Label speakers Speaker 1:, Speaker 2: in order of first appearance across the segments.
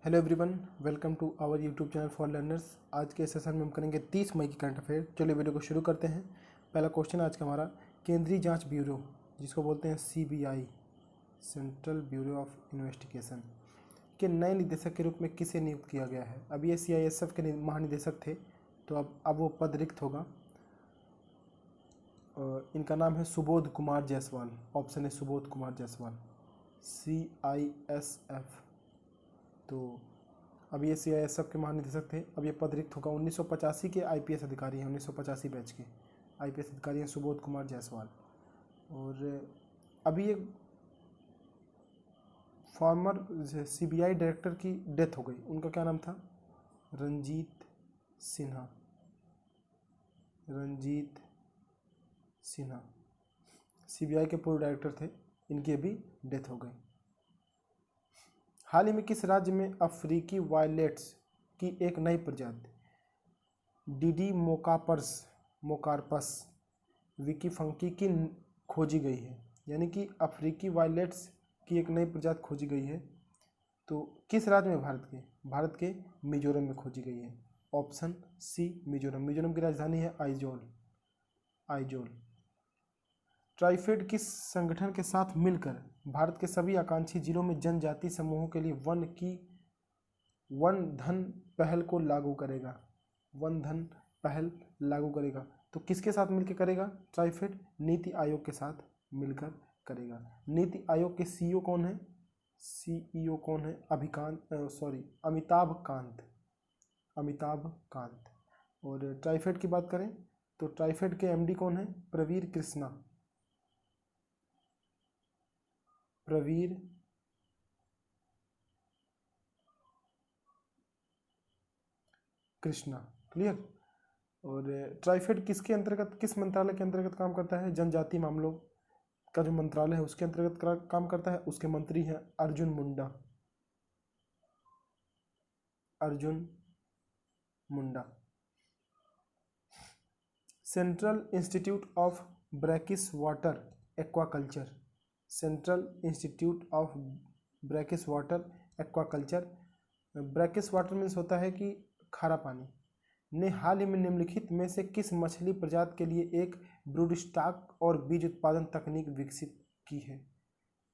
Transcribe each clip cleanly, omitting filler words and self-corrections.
Speaker 1: Hello everyone, welcome to our YouTube channel for learners. आज के session में हम करेंगे 30 मई की करंट अफेयर। चलिए वीडियो को शुरू करते हैं। पहला क्वेश्चन आज का हमारा, केंद्रीय जांच ब्यूरो जिसको बोलते हैं CBI, central bureau of investigation, के नए निदेशक के रूप में किसे नियुक्त किया गया है। अब ये सीआईएसएफ के महानिदेशक थे, तो अब वो पद रिक्त होगा। और इनका नाम है सुबोध कुमार जायसवाल। ऑप्शन है सुबोध कुमार जायसवाल, CISF। तो अब ये सीआईएसएफ के महानिदेशक थे, अब ये पद रिक्त होगा। 1985 के आईपीएस अधिकारी हैं, 1985 बैच के आईपीएस अधिकारी हैं सुबोध कुमार जायसवाल। और अभी एक फॉर्मर सीबीआई डायरेक्टर की डेथ हो गई, उनका क्या नाम था? रंजीत सिन्हा। रंजीत सिन्हा सीबीआई के पूर्व डायरेक्टर थे, इनकी अभी डेथ हो गई। हाल ही में किस राज्य में अफ्रीकी वायलेट्स की एक नई प्रजाति डीडी मोकारपस विकीफंकी की खोजी गई है? यानी कि अफ्रीकी वायलेट्स की एक नई प्रजाति खोजी गई है, तो किस राज्य में? भारत के मिजोरम में खोजी गई है। Option C Mizoram. मिजोरम की राजधानी है आइजोल। ट्राइफेड किस संगठन के साथ मिलकर भारत के सभी आकांक्षी जिलों में जनजाति समूहों के लिए वन धन पहल को लागू करेगा? वन धन पहल लागू करेगा, तो किसके साथ मिलकर करेगा? ट्राइफेड नीति आयोग के साथ मिलकर करेगा। नीति आयोग के सीईओ कौन है? अमिताभ कांत। और ट्राइफेड की बात करें तो ट्राइफेड के एमडी कौन है? प्रवीर कृष्णा। क्लियर। और ट्राइफेड किसके अंतर्गत, किस मंत्रालय के अंतर्गत काम करता है? जनजाति मामलों का जो मंत्रालय है उसके अंतर्गत काम करता है। उसके मंत्री हैं Arjun Munda. Central institute of brackish water aquaculture. Central institute of brackish water aquaculture, brackish water means होता है कि खारा पानी, ने हाल ही में निम्नलिखित में से किस मछली प्रजाति के लिए एक ब्रूड स्टॉक और बीज उत्पादन तकनीक विकसित की है?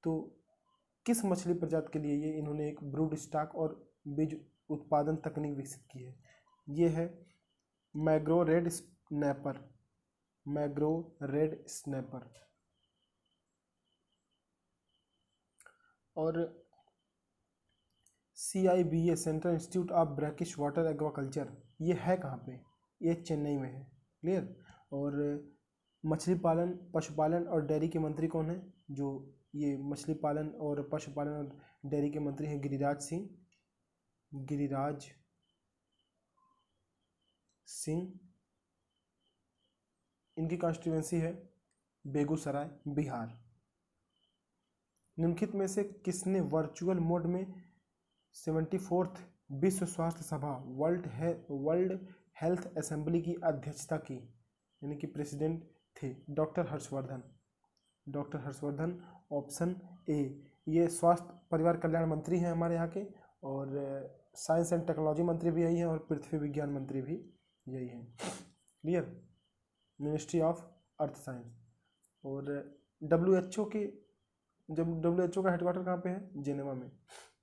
Speaker 1: तो किस मछली प्रजाति के लिए ये इन्होंने एक ब्रूड स्टॉक और बीज उत्पादन तकनीक विकसित की है? ये है मैग्रो रेड स्नैपर। और CIBA central institute of brackish water aquaculture, ये है कहाँ पे? ये चेन्नई में है। क्लियर। और मछली पालन, पशुपालन और डेयरी के मंत्री कौन है? जो ये मछली पालन और पशुपालन और डेयरी के मंत्री हैं गिरिराज सिंह। इनकी कॉन्स्टिट्यूएंसी है बेगूसराय, बिहार। निम्नलिखित में से किसने वर्चुअल मोड में 74th विश्व स्वास्थ्य सभा वर्ल्ड हेल्थ असेंबली की अध्यक्षता की? यानी कि प्रेसिडेंट थे डॉक्टर हर्षवर्धन। Option A. ये स्वास्थ्य परिवार कल्याण मंत्री हैं हमारे यहाँ के, और साइंस एंड टेक्नोलॉजी मंत्री भी यही हैं, और पृथ्वी विज्ञान मंत्री भी यही हैं। Clear. Ministry of earth science. और WHO का हेडक्वार्टर कहाँ पे है? जेनेवा में।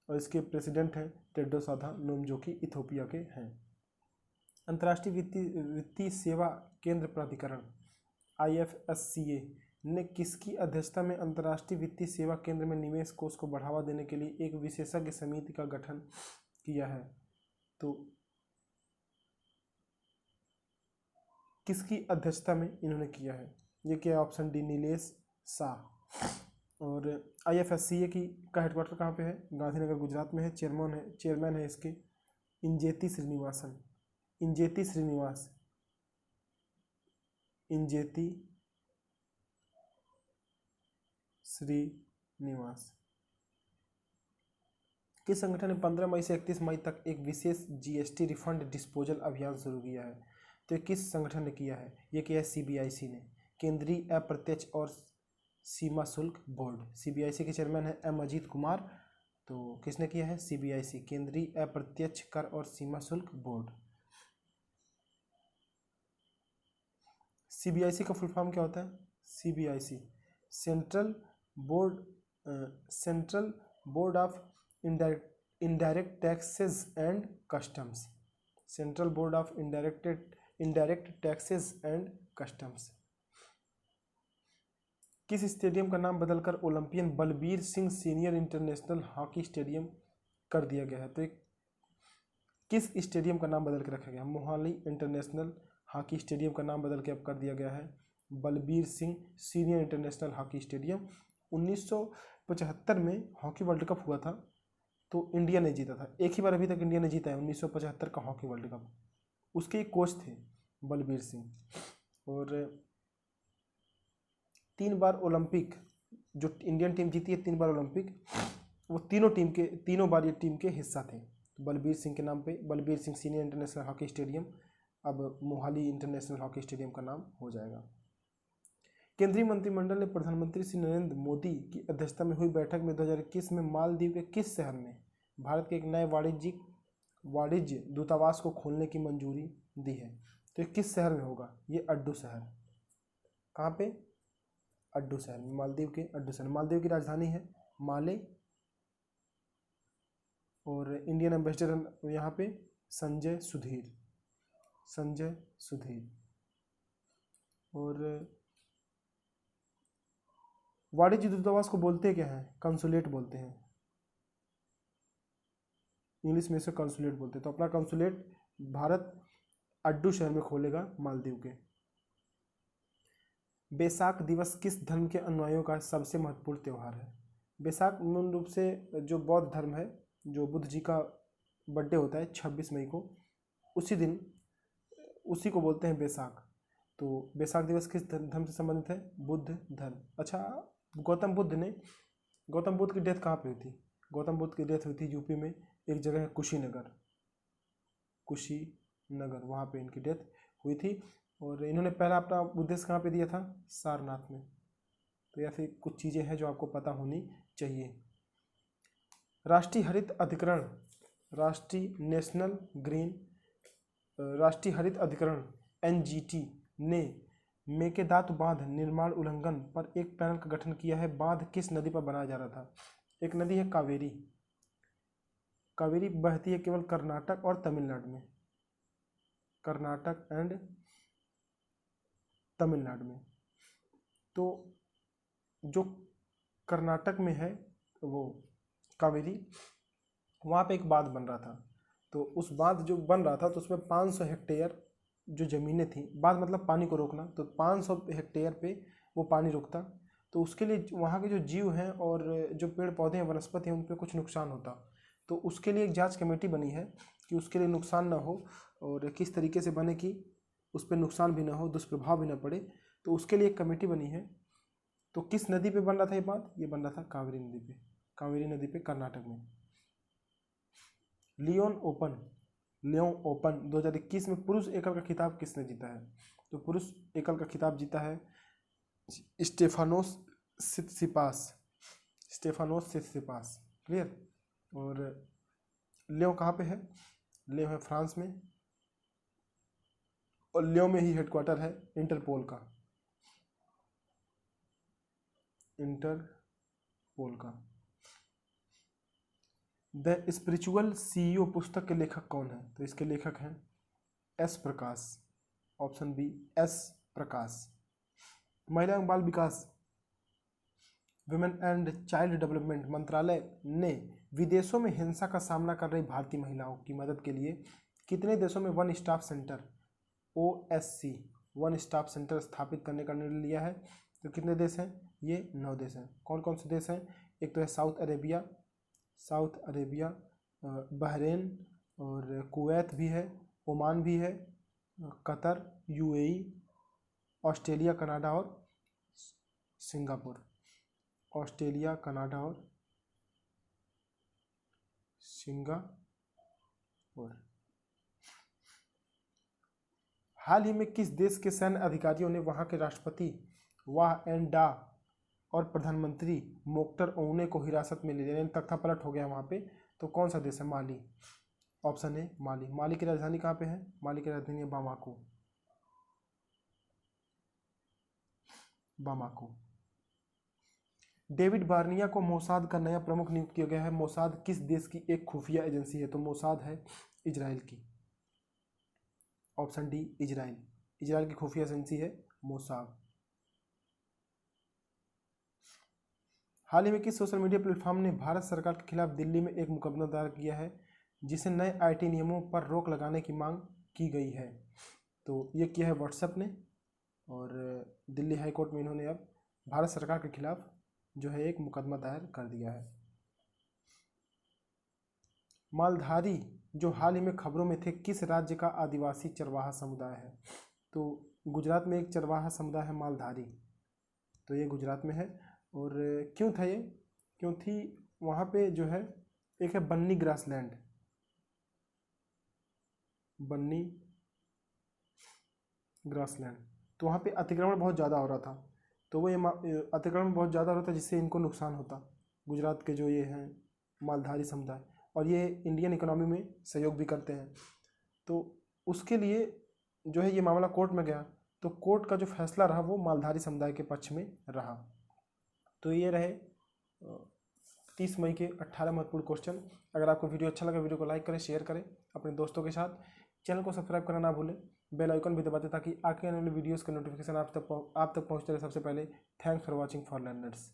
Speaker 1: और इसके प्रेसिडेंट हैं टेड्रोस अधानोम, जो कि इथोपिया के हैं। अंतर्राष्ट्रीय वित्तीय सेवा केंद्र प्राधिकरण IFSCA ने किसकी अध्यक्षता में अंतर्राष्ट्रीय वित्तीय सेवा केंद्र में निवेश कोष को बढ़ावा देने के लिए एक विशेषज्ञ समिति का गठन किया है? तो किसकी अध्यक्षता में इन्होंने किया है? ये क्या है? Option D Nilesh Shah. और IFSCA का हेडक्वार्टर कहाँ पे है? गांधीनगर, गुजरात में है। चेयरमैन है इसके इंजेती श्रीनिवास। किस संगठन ने 15 मई से 31 मई तक एक विशेष GST रिफंड डिस्पोजल अभियान शुरू किया है? तो ये किस संगठन ने किया है? ये किया है CBIC ने, केंद्रीय अप्रत्यक्ष और सीमा शुल्क बोर्ड। CBIC के चेयरमैन है M अजीत कुमार। तो किसने किया है? CBIC, केंद्रीय अप्रत्यक्ष कर और सीमा शुल्क बोर्ड। CBIC का फुल फॉर्म क्या होता है? CBIC central board of indirect taxes and customs. Central board of indirect taxes and customs. किस स्टेडियम का नाम बदलकर Olympian Balbir Singh senior international hockey stadium कर दिया गया है? तो किस स्टेडियम का नाम बदल के रखा गया? मोहाली इंटरनेशनल हॉकी स्टेडियम का नाम बदल के अब कर दिया गया है Balbir Singh senior international hockey stadium. 1975 में हॉकी वर्ल्ड कप हुआ था, तो इंडिया ने जीता था। एक ही बार अभी तक इंडिया ने जीता है 1975 का हॉकी वर्ल्ड कप। उसके एक कोच थे बलबीर सिंह। और 3 बार ओलंपिक जो इंडियन टीम जीती है, 3 बार ओलंपिक, वो तीनों बार ये टीम के हिस्सा थे। बलबीर सिंह के नाम पे Balbir Singh senior international hockey stadium अब मोहाली इंटरनेशनल हॉकी स्टेडियम का नाम हो जाएगा। केंद्रीय मंत्रिमंडल ने प्रधानमंत्री श्री नरेंद्र मोदी की अध्यक्षता में हुई बैठक में 2021 में मालदीव के किस शहर में भारत के एक नए वाणिज्य दूतावास को खोलने की मंजूरी दी है? तो ये किस शहर में होगा? ये अड्डू शहर। कहाँ पे? अड्डू शहर, मालदीव के अड्डू शहर। मालदीव की राजधानी है माले, और इंडियन एम्बेसडर यहाँ पे संजय सुधीर। और वाणिज्य दूतावास को बोलते क्या हैं? कंसुलेट बोलते हैं, इंग्लिश में इसे कंसुलेट बोलते हैं। तो अपना कंसुलेट भारत अड्डू शहर में खोलेगा मालदीव के। बैसाख दिवस किस धर्म के अनुयायियों का सबसे महत्वपूर्ण त्यौहार है? बैसाख मूल रूप से जो बौद्ध धर्म है, जो बुद्ध जी का बर्थडे होता है 26 मई को, उसी को बोलते हैं बैसाख। तो बैसाख दिवस किस धर्म से संबंधित है? बुद्ध धर्म। अच्छा, गौतम बुद्ध की डेथ कहाँ पे हुई थी? गौतम बुद्ध की डेथ हुई थी यूपी में, एक जगह है कुशीनगर, वहाँ पे इनकी डेथ हुई थी। और इन्होंने पहला अपना उद्देश्य कहाँ पे दिया था? सारनाथ में। तो या फिर कुछ चीज़ें हैं जो आपको पता होनी चाहिए। राष्ट्रीय हरित अधिकरण NGT ने मेकेदातु बांध निर्माण उल्लंघन पर एक पैनल का गठन किया है। बांध किस नदी पर बनाया जा रहा था? एक नदी है कावेरी। कावेरी बहती है केवल कर्नाटक और तमिलनाडु में, कर्नाटक एंड तमिलनाडु में। तो जो कर्नाटक में है वो कावेरी, वहाँ पे एक बांध बन रहा था। तो उस बांध जो बन रहा था तो उसमें 500 हेक्टेयर जो ज़मीनें थी, बांध मतलब पानी को रोकना, तो 500 हेक्टेयर पे वो पानी रुकता। तो उसके लिए वहाँ के जो जीव हैं और जो पेड़ पौधे हैं, वनस्पति हैं, उन पर कुछ नुकसान होता। तो उसके लिए एक जांच कमेटी बनी है कि उसके लिए नुकसान ना हो और किस तरीके से बने कि उस पर नुकसान भी ना हो, दुष्प्रभाव भी ना पड़े। तो उसके लिए एक कमेटी बनी है। तो किस नदी पे बन रहा था ये बांध? ये बन रहा था कावेरी नदी पे कर्नाटक में। लियोन ओपन 2021 में पुरुष एकल का खिताब किसने जीता है? तो पुरुष एकल का खिताब जीता है स्टेफानोस सित्सिपास। क्लियर? और लियोन कहाँ पे है? लियोन है फ्रांस में, और लियोन में ही हेडक्वार्टर है इंटरपोल का। द स्पिरिचुअल CEO पुस्तक के लेखक कौन है? तो इसके लेखक हैं S प्रकाश। ऑप्शन बी S प्रकाश। महिला एवं बाल विकास, विमेन एंड चाइल्ड डेवलपमेंट मंत्रालय ने विदेशों में हिंसा का सामना कर रही भारतीय महिलाओं की मदद के लिए कितने देशों में one stop centre OSC one stop centre स्थापित करने का निर्णय लिया है? तो कितने देश हैं? ये 9 देश हैं। कौन कौन से देश हैं? एक तो है साउथ अरेबिया, बहरीन और कुवैत भी है, ओमान भी है, कतर, UAE, ऑस्ट्रेलिया, कनाडा और सिंगापुर। हाल ही में किस देश के सैन्य अधिकारियों ने वहां के राष्ट्रपति वाह एन डा और प्रधानमंत्री मोख्तर ओउने को हिरासत में ले लिया, यानी तख्ता पलट हो गया वहाँ पे। तो कौन सा देश है? माली। ऑप्शन ए माली। माली की राजधानी कहाँ पे है? माली की राजधानी है बामाको। बामाको। डेविड बार्निया को मोसाद का नया प्रमुख नियुक्त किया गया है। मोसाद किस देश की एक खुफिया एजेंसी है? तो मोसाद है इजराइल की। Option D Israel. इजराइल की खुफिया एजेंसी है मोसाद। हाल ही में किस सोशल मीडिया प्लेटफॉर्म ने भारत सरकार के खिलाफ दिल्ली में एक मुकदमा दायर किया है जिसे नए आईटी नियमों पर रोक लगाने की मांग की गई है? तो ये किया है व्हाट्सएप ने, और दिल्ली हाई कोर्ट में इन्होंने अब भारत सरकार के खिलाफ जो है एक मुकदमा दायर कर दिया है। मालधारी जो हाल ही में खबरों में थे, किस राज्य का आदिवासी चरवाहा समुदाय है? तो गुजरात में एक चरवाहा समुदाय है मालधारी, तो ये गुजरात में है। और क्यों था ये? क्यों थी? वहाँ पे जो है एक है बन्नी ग्रासलैंड, बन्नी ग्रासलैंड, तो वहाँ पे अतिक्रमण बहुत ज़्यादा हो रहा था। तो वो ये अतिक्रमण बहुत ज़्यादा हो रहा था जिससे इनको नुकसान होता, गुजरात के जो ये हैं मालधारी समुदाय, और ये इंडियन इकोनॉमी में सहयोग भी करते हैं। तो उसके लिए जो है ये मामला कोर्ट में गया, तो कोर्ट का जो फैसला रहा वो मालधारी समुदाय के पक्ष में रहा। तो ये रहे 30 मई के 18 महत्वपूर्ण क्वेश्चन। अगर आपको वीडियो अच्छा लगा, वीडियो को लाइक करें, शेयर करें अपने दोस्तों के साथ। चैनल को सब्सक्राइब करना ना भूलें, बेल आइकन भी दबा दें ताकि आगे आने वाले वीडियोस के नोटिफिकेशन आप तक पहुंचते रहे सबसे पहले। Thanks for watching for learners.